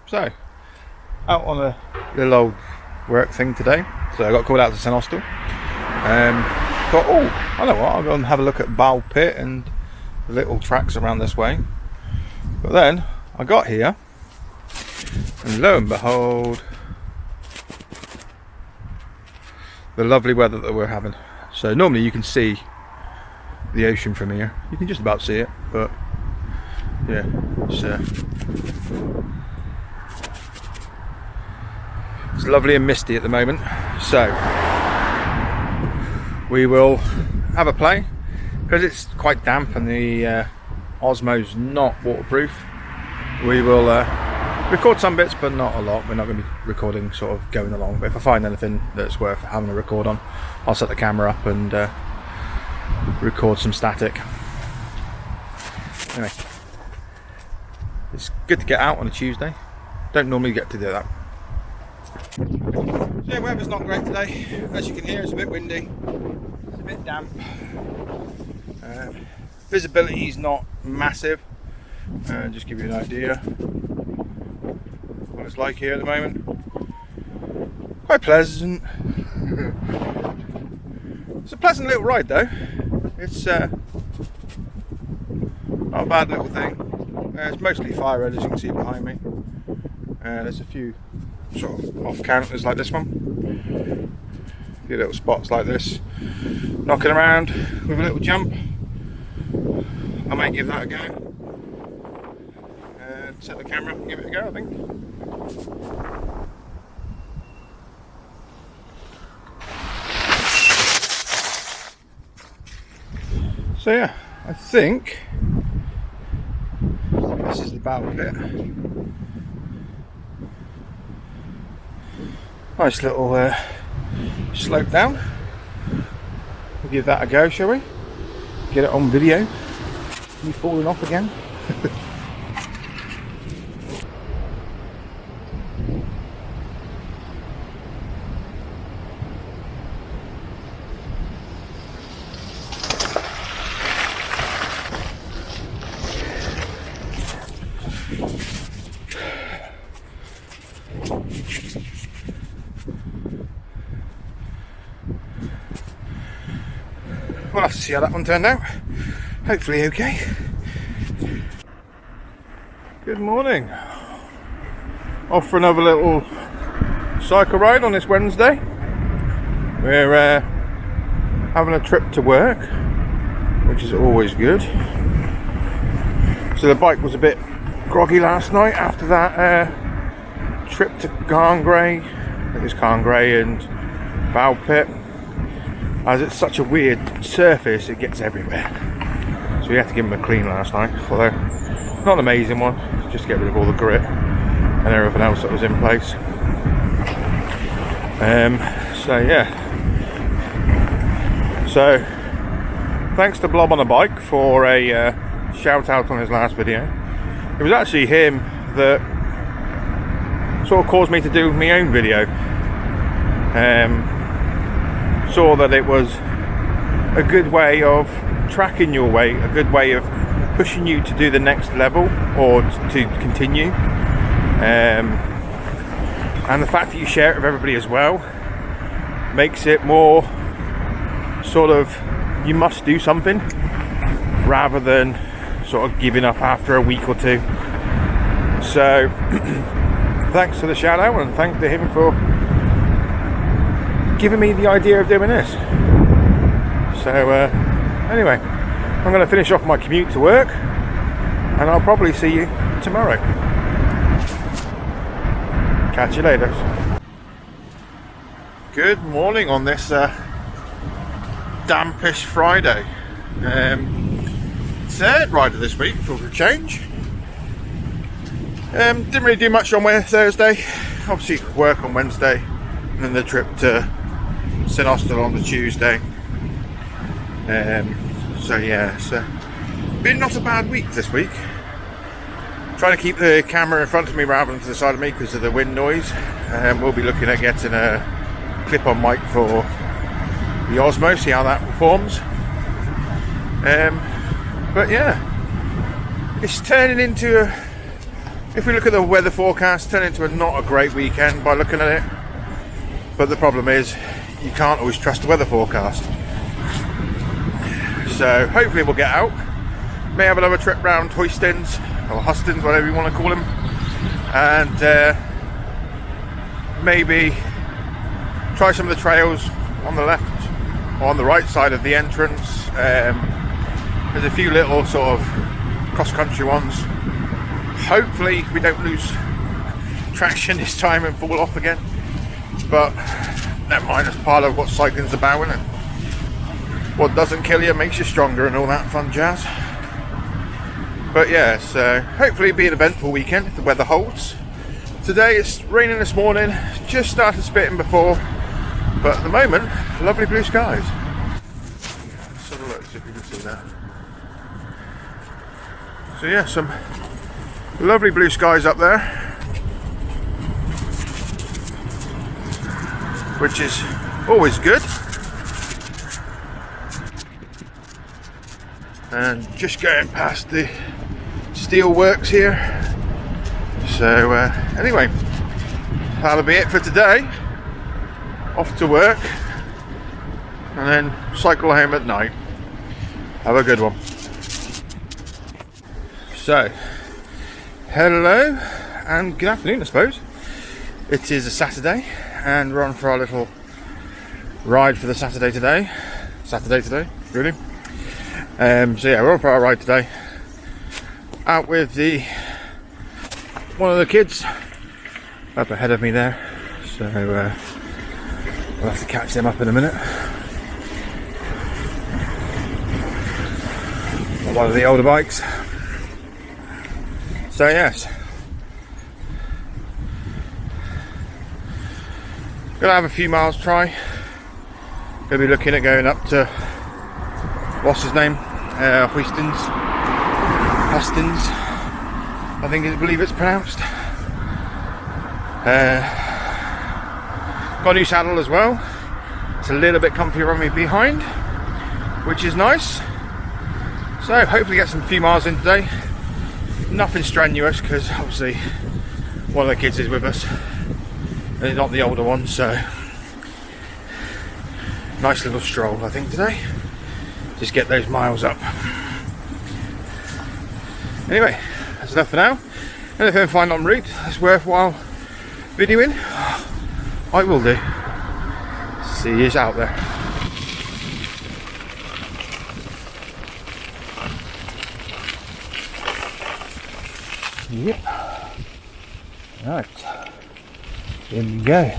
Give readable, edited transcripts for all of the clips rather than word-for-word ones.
So, out on a little old work thing today. So I got called out to St Austell. Thought, oh, I know what, I'll go and have a look at Bow Pit and the little tracks around this way. But then I got here, and lo and behold, the lovely weather that we're having. So normally you can see the ocean from here. You can just about see it, but yeah, it's lovely and misty at the moment. So we will have a play because it's quite damp and the Osmo's not waterproof. We will record some bits, but not a lot. We're not going to be recording sort of going along, but if I find anything that's worth having a record on, I'll set the camera up and record some static. Anyway, it's good to get out on a Tuesday. Don't normally get to do that. So yeah, weather's not great today. As you can hear, it's a bit windy. It's a bit damp. Visibility is not massive. Just give you an idea what it's like here at the moment. Quite pleasant. It's a pleasant little ride though. It's not a bad little thing. It's mostly fire road, as you can see behind me. There's a few sort of off counters like this one. A few little spots like this. Knocking around with a little jump. I might give that a go. Set the camera up and give it a go, I think. So yeah, I think this is the Bow Pit. Nice little slope down. We'll give that a go, shall we? Get it on video. You falling off again? We'll have to see how that one turned out. Hopefully okay. Good morning. Off for another little cycle ride on this Wednesday. We're having a trip to work, which is always good. So the bike was a bit groggy last night after that trip to Carngray. I think it's Carngray and Bow Pit. As it's such a weird surface, it gets everywhere. So we had to give them a clean last night, although not an amazing one, just to get rid of all the grit and everything else that was in place. So yeah. So thanks to Blob on a Bike for a shout out on his last video. It was actually him that sort of caused me to do my own video. Saw that it was a good way of tracking your weight, a good way of pushing you to do the next level or to continue, and the fact that you share it with everybody as well makes it more sort of you must do something rather than sort of giving up after a week or two. So thanks for the shout out and thanks to him for giving me the idea of doing this. So anyway, I'm going to finish off my commute to work and I'll probably see you tomorrow. Catch you later. Good morning on this dampish Friday. Third rider this week for a change. Didn't really do much on Thursday. Obviously work on Wednesday and then the trip to St Austell on the Tuesday. So yeah, it's been not a bad week this week. Trying to keep the camera in front of me rather than to the side of me because of the wind noise. We'll be looking at getting a clip-on mic for the Osmo, see how that performs. But yeah, it's turning into If we look at the weather forecast, turned into not a great weekend by looking at it. But the problem is, you can't always trust the weather forecast. So hopefully we'll get out. May have another trip round Hustyns, or Hustyns, whatever you want to call them. And maybe try some of the trails on the left or on the right side of the entrance. There's a few little sort of cross-country ones. Hopefully we don't lose traction this time and fall off again, but never mind, that's part of what cycling's about, isn't it? What doesn't kill you makes you stronger and all that fun jazz. But yeah, so hopefully it'll be an eventful weekend if the weather holds. Today it's raining this morning, just started spitting before, but at the moment, lovely blue skies. Let's have a look, see if you can see that. So yeah, some lovely blue skies up there, which is always good. And just going past the steel works here. So anyway, that'll be it for today. Off to work and then cycle home at night. Have a good one. So, hello and good afternoon, I suppose. It is a Saturday and we're on for our little ride for the Saturday today, really. So yeah, we're on for our ride today. Out with one of the kids up ahead of me there. So we'll have to catch them up in a minute. On one of the older bikes. So yes, gonna have a few miles try. Gonna be looking at going up to, what's his name? Hustyns, I believe it's pronounced. Got a new saddle as well. It's a little bit comfier on me behind, which is nice. So hopefully get some few miles in today. Nothing strenuous because obviously one of the kids is with us and he's not the older one, so nice little stroll I think today. Just get those miles up. Anyway, that's enough for now. Anything I find en route that's worthwhile videoing, I will do. See you out there. Yep. Right. Here we go.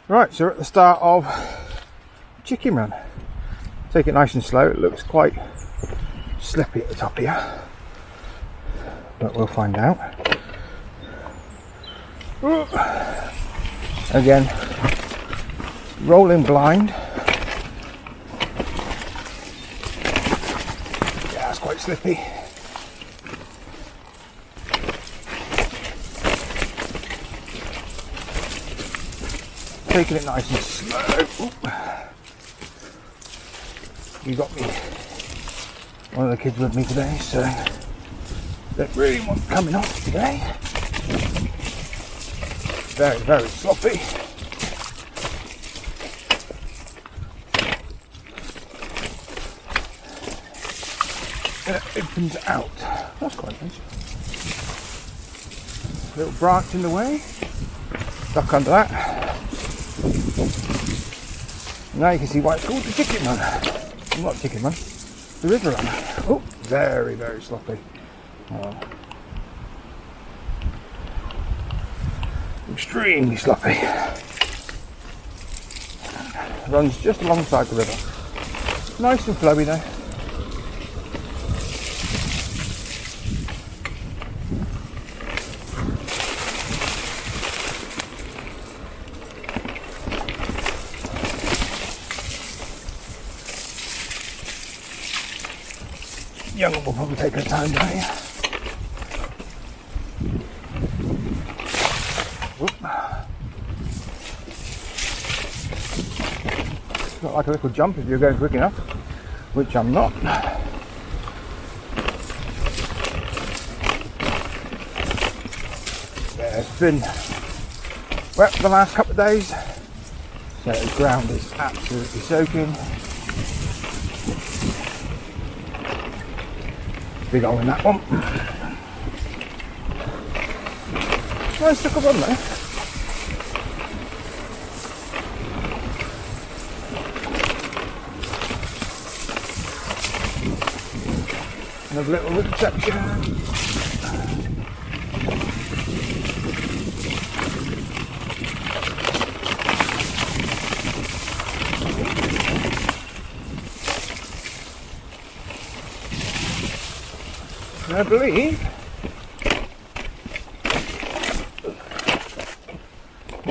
Right, so we're at the start of Chicken Run. Take it nice and slow. It looks quite slippy at the top here, but we'll find out. Again, rolling blind. Yeah, it's quite slippy. Taking it nice and slow. You got me, one of the kids with me today, so don't really want coming off today. Very, very sloppy. And it opens out. That's quite nice. Little branch in the way. Duck under that. Now you can see why it's called the Chicken Run. Not Chicken Run, the River Run. Oh, very, very sloppy. Oh. extremely sloppy. Runs just alongside the river. Nice and flowy though. Young one will probably take her time down here. Got like a little jump if you're going quick enough, which I'm not. Yeah, it's been wet for the last couple of days, so the ground is absolutely soaking. Big hole in that one. Nice little one there. Another little river section. I believe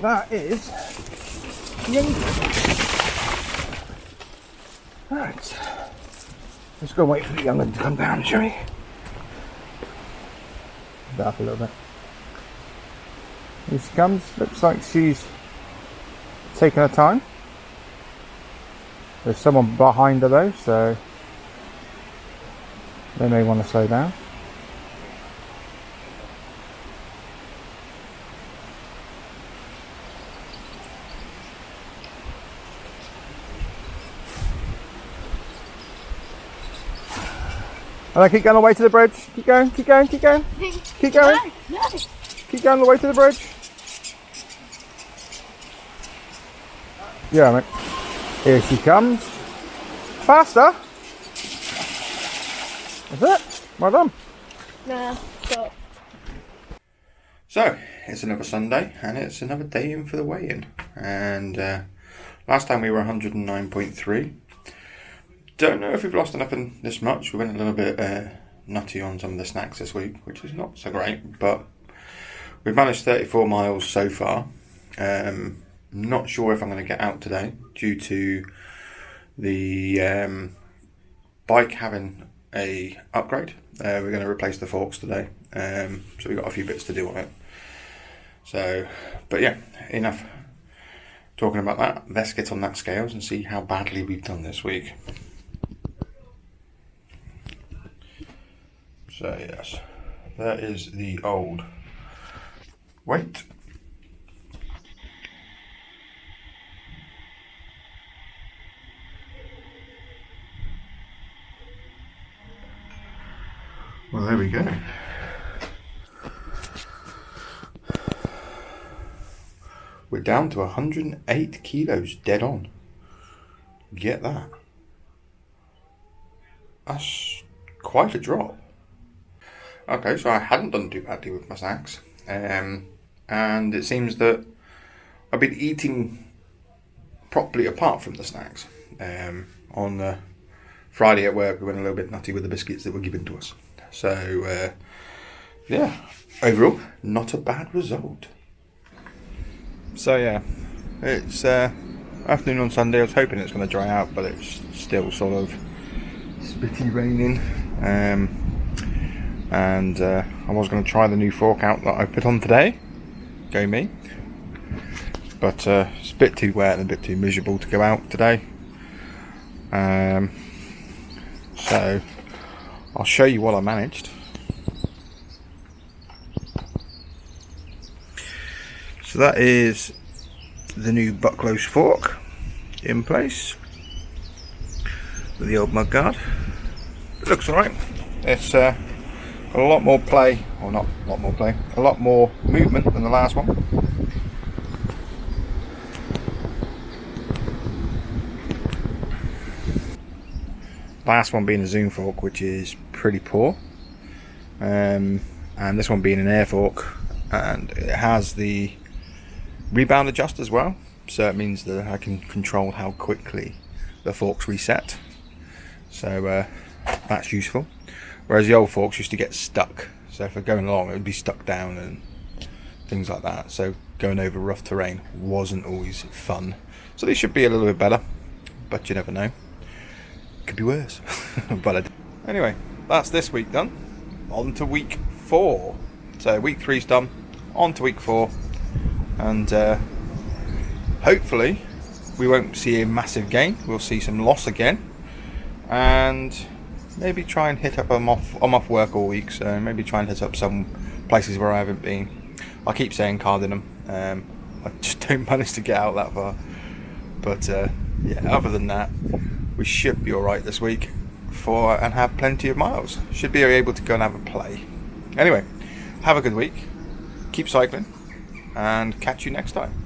that is the end. Right, let's go wait for the young one to come down, shall we? Back a little bit. Here she comes. Looks like she's taking her time. There's someone behind her though, so they may want to slow down. And I keep going all the way to the bridge. Keep going, keep going, keep going. Keep going. No. Keep going all the way to the bridge. Yeah, mate. Here she comes. Faster. That's it. Well done. Nah, stop. So, it's another Sunday, and it's another day in for the weigh-in. And last time we were 109.3. Don't know if we've lost anything this much. We went a little bit nutty on some of the snacks this week, which is not so great, but we've managed 34 miles so far. Not sure if I'm going to get out today due to the bike having a upgrade. We're going to replace the forks today, so we've got a few bits to do on it. So, but yeah, enough talking about that. Let's get on that scales and see how badly we've done this week. So yes, that is the old weight. Well, there we go. We're down to 108 kilos dead on. Get that. That's quite a drop. Okay, so I hadn't done too badly with my snacks. And it seems that I've been eating properly apart from the snacks. On the Friday at work, we went a little bit nutty with the biscuits that were given to us. So, yeah, overall, not a bad result. So, yeah, it's afternoon on Sunday. I was hoping it's going to dry out, but it's still sort of spitty raining. And I was going to try the new fork out that I put on today. Go me. But it's a bit too wet and a bit too miserable to go out today. So I'll show you what I managed. So that is the new bucklose fork in place with the old mudguard. It looks alright. It's got a lot more play, or not a lot more play, a lot more movement than the last one. Last one being a zoom fork, which is pretty poor, and this one being an air fork, and it has the rebound adjust as well, so it means that I can control how quickly the forks reset, so that's useful. Whereas the old forks used to get stuck, so if they're going along it would be stuck down and things like that, so going over rough terrain wasn't always fun. So these should be a little bit better, but you never know, could be worse. But anyway, that's this week done. On to week 4. So week 3's done, on to week 4, and hopefully we won't see a massive gain. We'll see some loss again, and maybe try and hit up. I'm off work all week, so maybe try and hit up some places where I haven't been. I keep saying Cardinham, I just don't manage to get out that far. But yeah, other than that, we should be alright this week and have plenty of miles. Should be able to go and have a play. Anyway, have a good week, keep cycling, and catch you next time.